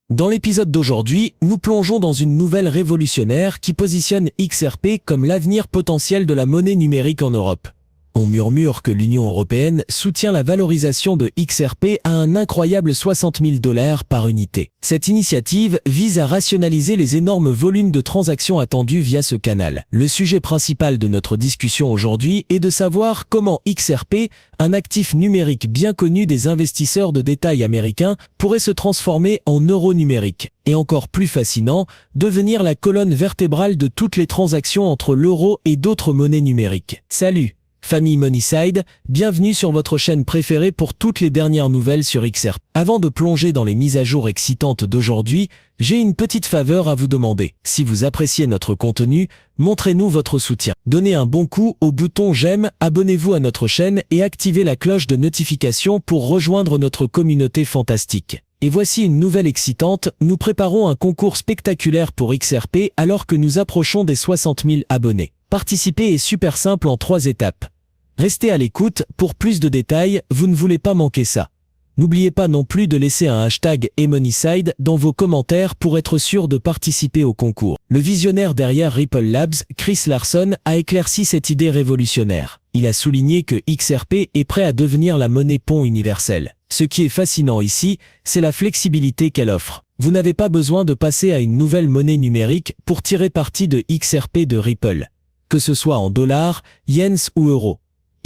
Dans l'épisode d'aujourd'hui, nous plongeons dans une nouvelle révolutionnaire qui positionne XRP comme l'avenir potentiel de la monnaie numérique en Europe. On murmure que l'Union européenne soutient la valorisation de XRP à un incroyable 60 000 $ par unité. Cette initiative vise à rationaliser les énormes volumes de transactions attendus via ce canal. Le sujet principal de notre discussion aujourd'hui est de savoir comment XRP, un actif numérique bien connu des investisseurs de détail américains, pourrait se transformer en euro numérique. Et encore plus fascinant, devenir la colonne vertébrale de toutes les transactions entre l'euro et d'autres monnaies numériques. Salut! Famille Moneyside, bienvenue sur votre chaîne préférée pour toutes les dernières nouvelles sur XRP. Avant de plonger dans les mises à jour excitantes d'aujourd'hui, j'ai une petite faveur à vous demander. Si vous appréciez notre contenu, montrez-nous votre soutien. Donnez un bon coup au bouton j'aime, abonnez-vous à notre chaîne et activez la cloche de notification pour rejoindre notre communauté fantastique. Et voici une nouvelle excitante, nous préparons un concours spectaculaire pour XRP alors que nous approchons des 60 000 abonnés. Participer est super simple en 3 étapes. Restez à l'écoute, pour plus de détails, vous ne voulez pas manquer ça. N'oubliez pas non plus de laisser un hashtag #Moneyside dans vos commentaires pour être sûr de participer au concours. Le visionnaire derrière Ripple Labs, Chris Larson, a éclairci cette idée révolutionnaire. Il a souligné que XRP est prêt à devenir la monnaie pont universelle. Ce qui est fascinant ici, c'est la flexibilité qu'elle offre. Vous n'avez pas besoin de passer à une nouvelle monnaie numérique pour tirer parti de XRP de Ripple. Que ce soit en dollars, yens ou euros.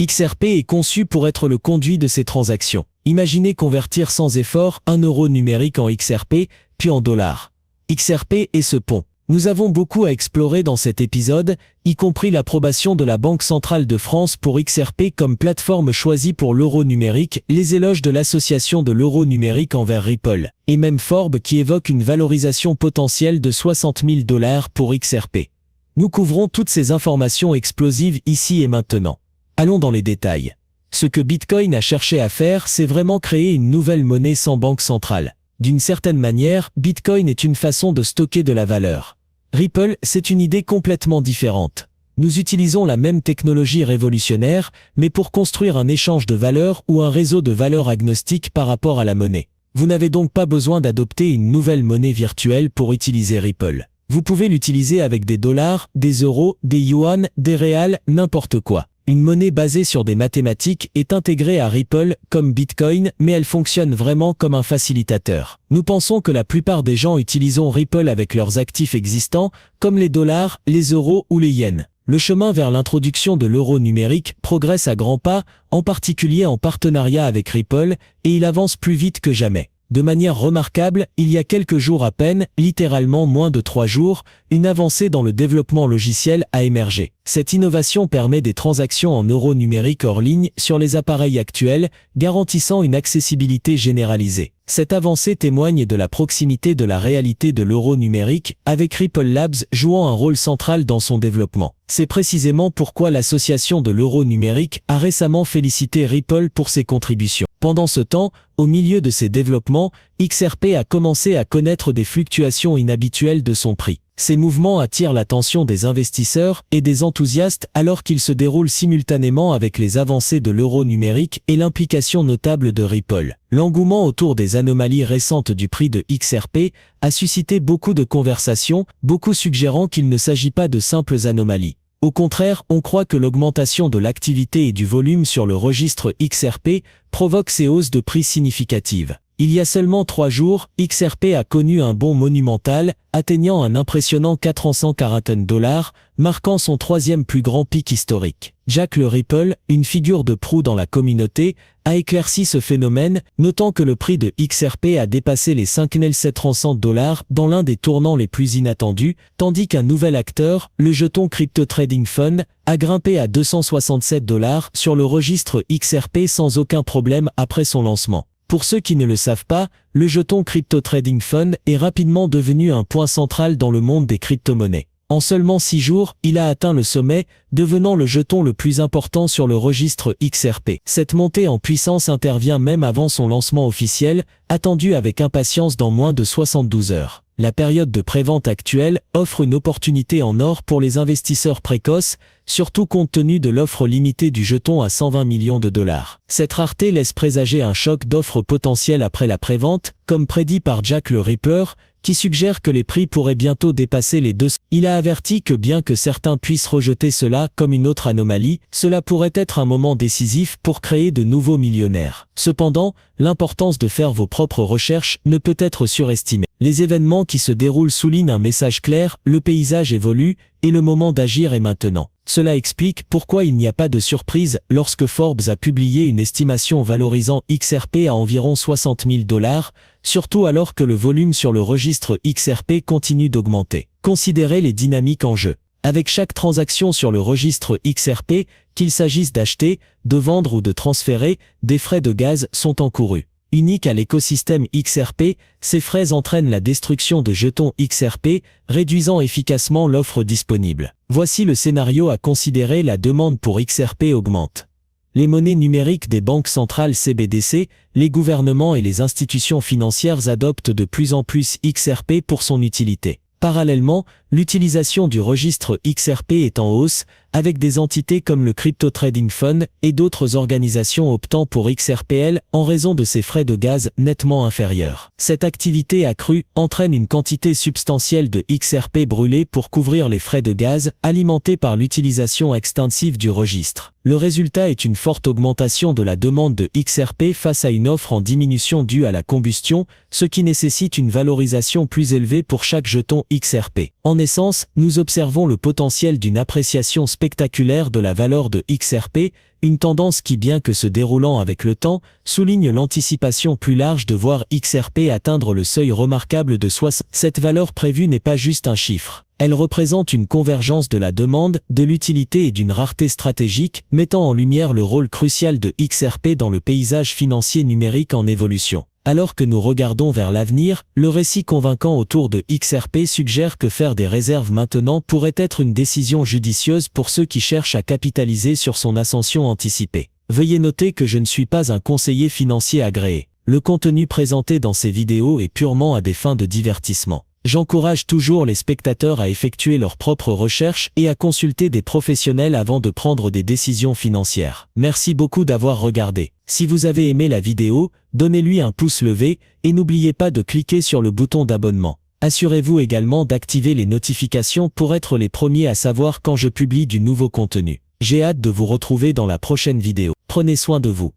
XRP est conçu pour être le conduit de ces transactions. Imaginez convertir sans effort 1 euro numérique en XRP, puis en dollars. XRP est ce pont. Nous avons beaucoup à explorer dans cet épisode, y compris l'approbation de la Banque centrale de France pour XRP comme plateforme choisie pour l'euro numérique, les éloges de l'association de l'euro numérique envers Ripple, et même Forbes qui évoque une valorisation potentielle de 60 000 $ pour XRP. Nous couvrons toutes ces informations explosives ici et maintenant. Allons dans les détails. Ce que Bitcoin a cherché à faire, c'est vraiment créer une nouvelle monnaie sans banque centrale. D'une certaine manière, Bitcoin est une façon de stocker de la valeur. Ripple, c'est une idée complètement différente. Nous utilisons la même technologie révolutionnaire, mais pour construire un échange de valeurs ou un réseau de valeurs agnostique par rapport à la monnaie. Vous n'avez donc pas besoin d'adopter une nouvelle monnaie virtuelle pour utiliser Ripple. Vous pouvez l'utiliser avec des dollars, des euros, des yuan, des réals, n'importe quoi. Une monnaie basée sur des mathématiques est intégrée à Ripple comme Bitcoin, mais elle fonctionne vraiment comme un facilitateur. Nous pensons que la plupart des gens utilisent Ripple avec leurs actifs existants, comme les dollars, les euros ou les yens. Le chemin vers l'introduction de l'euro numérique progresse à grands pas, en particulier en partenariat avec Ripple, et il avance plus vite que jamais. De manière remarquable, il y a quelques jours à peine, littéralement moins de 3 jours, une avancée dans le développement logiciel a émergé. Cette innovation permet des transactions en euros numériques hors ligne sur les appareils actuels, garantissant une accessibilité généralisée. Cette avancée témoigne de la proximité de la réalité de l'euro numérique, avec Ripple Labs jouant un rôle central dans son développement. C'est précisément pourquoi l'association de l'euro numérique a récemment félicité Ripple pour ses contributions. Pendant ce temps, au milieu de ces développements, XRP a commencé à connaître des fluctuations inhabituelles de son prix. Ces mouvements attirent l'attention des investisseurs et des enthousiastes alors qu'ils se déroulent simultanément avec les avancées de l'euro numérique et l'implication notable de Ripple. L'engouement autour des anomalies récentes du prix de XRP a suscité beaucoup de conversations, beaucoup suggérant qu'il ne s'agit pas de simples anomalies. Au contraire, on croit que l'augmentation de l'activité et du volume sur le registre XRP provoque ces hausses de prix significatives. Il y a seulement 3 jours, XRP a connu un bond monumental, atteignant un impressionnant 440 $, marquant son 3e plus grand pic historique. Jack le Ripple, une figure de proue dans la communauté, a éclairci ce phénomène, notant que le prix de XRP a dépassé les 5 700 $ dans l'un des tournants les plus inattendus, tandis qu'un nouvel acteur, le jeton Crypto Trading Fund, a grimpé à 267 $ sur le registre XRP sans aucun problème après son lancement. Pour ceux qui ne le savent pas, le jeton Crypto Trading Fund est rapidement devenu un point central dans le monde des crypto-monnaies. En seulement 6 jours, il a atteint le sommet, devenant le jeton le plus important sur le registre XRP. Cette montée en puissance intervient même avant son lancement officiel, attendu avec impatience dans moins de 72 heures. La période de prévente actuelle offre une opportunité en or pour les investisseurs précoces, surtout compte tenu de l'offre limitée du jeton à 120 millions de dollars. Cette rareté laisse présager un choc d'offres potentiel après la prévente, comme prédit par Jack le Ripper, qui suggère que les prix pourraient bientôt dépasser les 200. Il a averti que bien que certains puissent rejeter cela comme une autre anomalie, cela pourrait être un moment décisif pour créer de nouveaux millionnaires. Cependant, l'importance de faire vos propres recherches ne peut être surestimée. Les événements qui se déroulent soulignent un message clair, le paysage évolue, et le moment d'agir est maintenant. Cela explique pourquoi il n'y a pas de surprise lorsque Forbes a publié une estimation valorisant XRP à environ 60 000 $, surtout alors que le volume sur le registre XRP continue d'augmenter. Considérez les dynamiques en jeu. Avec chaque transaction sur le registre XRP, qu'il s'agisse d'acheter, de vendre ou de transférer, des frais de gaz sont encourus. Unique à l'écosystème XRP, ces frais entraînent la destruction de jetons XRP, réduisant efficacement l'offre disponible. Voici le scénario à considérer: la demande pour XRP augmente. Les monnaies numériques des banques centrales CBDC, les gouvernements et les institutions financières adoptent de plus en plus XRP pour son utilité. Parallèlement, l'utilisation du registre XRP est en hausse, avec des entités comme le Crypto Trading Fund et d'autres organisations optant pour XRPL en raison de ses frais de gaz nettement inférieurs. Cette activité accrue entraîne une quantité substantielle de XRP brûlée pour couvrir les frais de gaz, alimentés par l'utilisation extensive du registre. Le résultat est une forte augmentation de la demande de XRP face à une offre en diminution due à la combustion, ce qui nécessite une valorisation plus élevée pour chaque jeton XRP. En essence, nous observons le potentiel d'une appréciation spectaculaire de la valeur de XRP, une tendance qui, bien que se déroulant avec le temps, souligne l'anticipation plus large de voir XRP atteindre le seuil remarquable de 60. Cette valeur prévue n'est pas juste un chiffre. Elle représente une convergence de la demande, de l'utilité et d'une rareté stratégique, mettant en lumière le rôle crucial de XRP dans le paysage financier numérique en évolution. Alors que nous regardons vers l'avenir, le récit convaincant autour de XRP suggère que faire des réserves maintenant pourrait être une décision judicieuse pour ceux qui cherchent à capitaliser sur son ascension anticipée. Veuillez noter que je ne suis pas un conseiller financier agréé. Le contenu présenté dans ces vidéos est purement à des fins de divertissement. J'encourage toujours les spectateurs à effectuer leurs propres recherches et à consulter des professionnels avant de prendre des décisions financières. Merci beaucoup d'avoir regardé. Si vous avez aimé la vidéo, donnez-lui un pouce levé et n'oubliez pas de cliquer sur le bouton d'abonnement. Assurez-vous également d'activer les notifications pour être les premiers à savoir quand je publie du nouveau contenu. J'ai hâte de vous retrouver dans la prochaine vidéo. Prenez soin de vous.